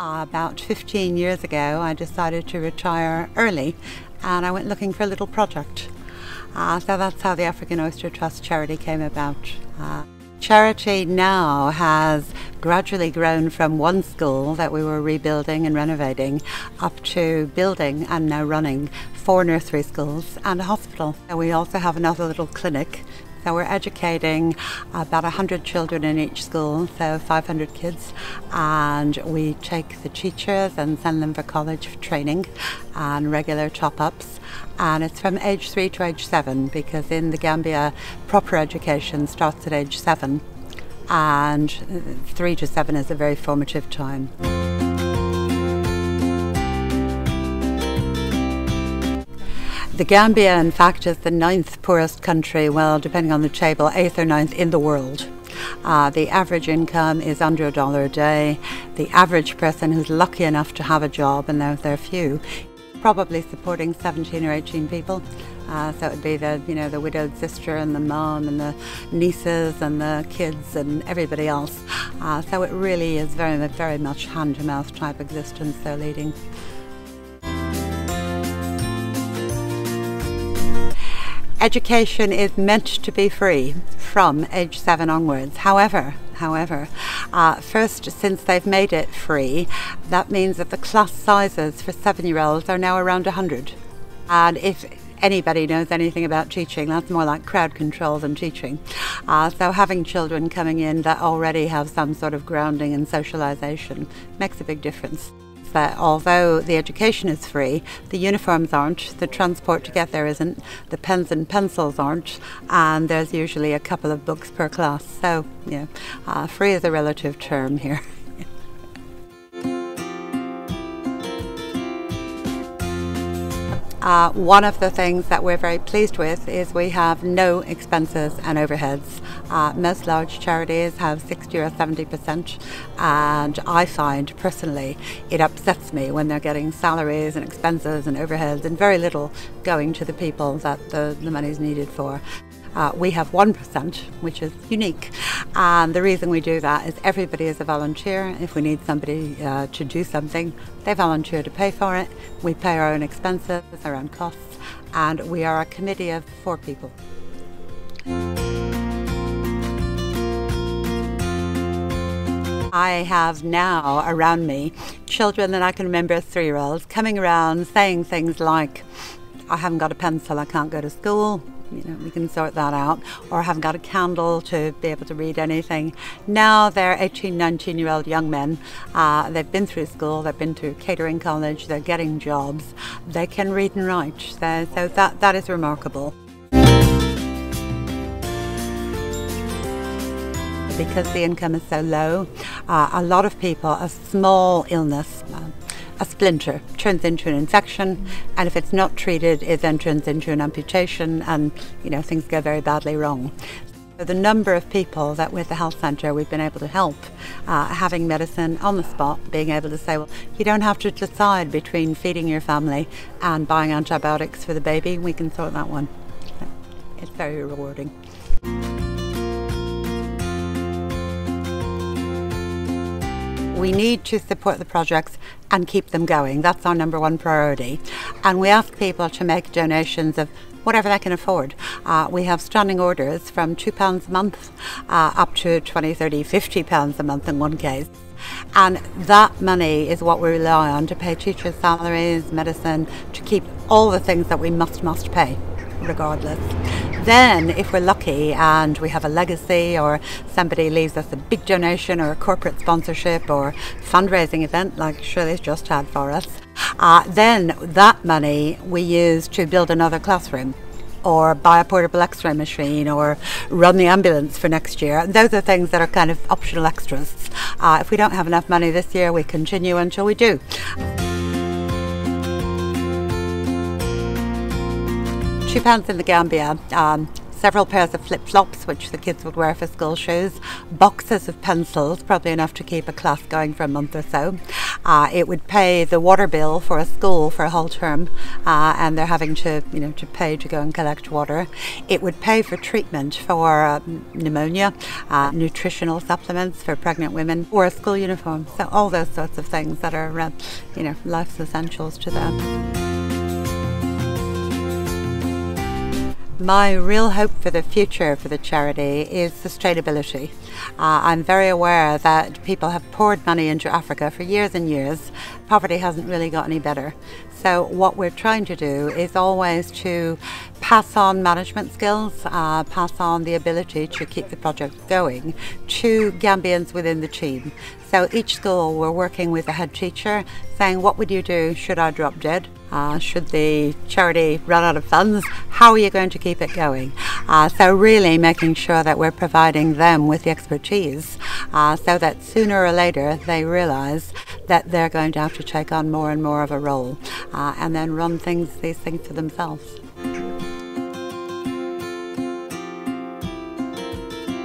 About 15 years ago, I decided to retire early and I went looking for a little project. So that's how the African Oyster Trust charity came about. Charity now has gradually grown from one school that we were rebuilding and renovating up to building and now running 4 nursery schools and a hospital. And we also have another little clinic. So we're educating about 100 children in each school, so 500 kids, and we take the teachers and send them for college training and regular top-ups. And it's from age 3 to age 7, because in the Gambia, proper education starts at age 7, and 3 to 7 is a very formative time. The Gambia, in fact, is the 9th poorest country, well, depending on the table, 8th or 9th in the world. The average income is under $1 a day. The average person who's lucky enough to have a job, and there are few, probably supporting 17 or 18 people. So it would be the widowed sister and the mom and the nieces and the kids and everybody else. So it really is very much hand-to-mouth type existence they're leading. Education is meant to be free from age 7 onwards. However, first, since they've made it free, that means that the class sizes for 7-year-olds are now around 100. And if anybody knows anything about teaching, that's more like crowd control than teaching. So having children coming in that already have some sort of grounding and socialization makes a big difference. That although the education is free, the uniforms aren't, the transport to get there isn't, the pens and pencils aren't, and there's usually a couple of books per class. So, free is a relative term here. One of the things that we're very pleased with is we have no expenses and overheads. Most large charities have 60 or 70%, and I find personally it upsets me when they're getting salaries and expenses and overheads and very little going to the people that the money is needed for. We have 1%, which is unique, and the reason we do that is everybody is a volunteer. If we need somebody to do something, they volunteer to pay for it. We pay our own expenses, our own costs, and we are a committee of 4 people. I have now around me children that I can remember as 3-year-olds coming around saying things like, I haven't got a pencil, I can't go to school. We can sort that out. Or I haven't got a candle to be able to read anything. Now they're 18, 19-year-old young men. They've been through school, they've been through catering college, they're getting jobs. They can read and write. So that is remarkable. Because the income is so low, a lot of people, a small illness, a splinter turns into an infection, and if it's not treated, it then turns into an amputation, and things go very badly wrong. So the number of people that with the health centre we've been able to help, having medicine on the spot, being able to say, well, you don't have to decide between feeding your family and buying antibiotics for the baby, we can sort that one. It's very rewarding. We need to support the projects and keep them going. That's our #1 priority. And we ask people to make donations of whatever they can afford. We have standing orders from £2 a month up to 20, 30, £50 a month in one case. And that money is what we rely on to pay teachers' salaries, medicine, to keep all the things that we must pay, regardless. Then, if we're lucky and we have a legacy, or somebody leaves us a big donation or a corporate sponsorship or fundraising event like Shirley's just had for us, then that money we use to build another classroom or buy a portable x-ray machine or run the ambulance for next year. Those are things that are kind of optional extras. If we don't have enough money this year, we continue until we do. £2 in the Gambia, several pairs of flip-flops which the kids would wear for school shoes, boxes of pencils, probably enough to keep a class going for a month or so, It would pay the water bill for a school for a whole term, and they're having to, to pay to go and collect water. It would pay for treatment for pneumonia, nutritional supplements for pregnant women, or a school uniform. So all those sorts of things that are, life's essentials to them. My real hope for the future for the charity is sustainability. I'm very aware that people have poured money into Africa for years and years. Poverty hasn't really got any better. So what we're trying to do is always to pass on management skills, pass on the ability to keep the project going to Gambians within the team. So each school we're working with a head teacher saying, what would you do should I drop dead? Should the charity run out of funds? How are you going to keep it going? So really making sure that we're providing them with the expertise so that sooner or later they realise that they're going to have to take on more and more of a role and then run these things for themselves.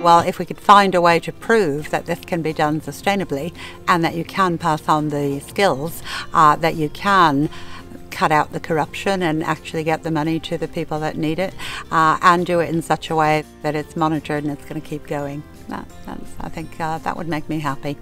Well, if we could find a way to prove that this can be done sustainably and that you can pass on the skills, that you can cut out the corruption and actually get the money to the people that need it, and do it in such a way that it's monitored and it's going to keep going. I think that would make me happy.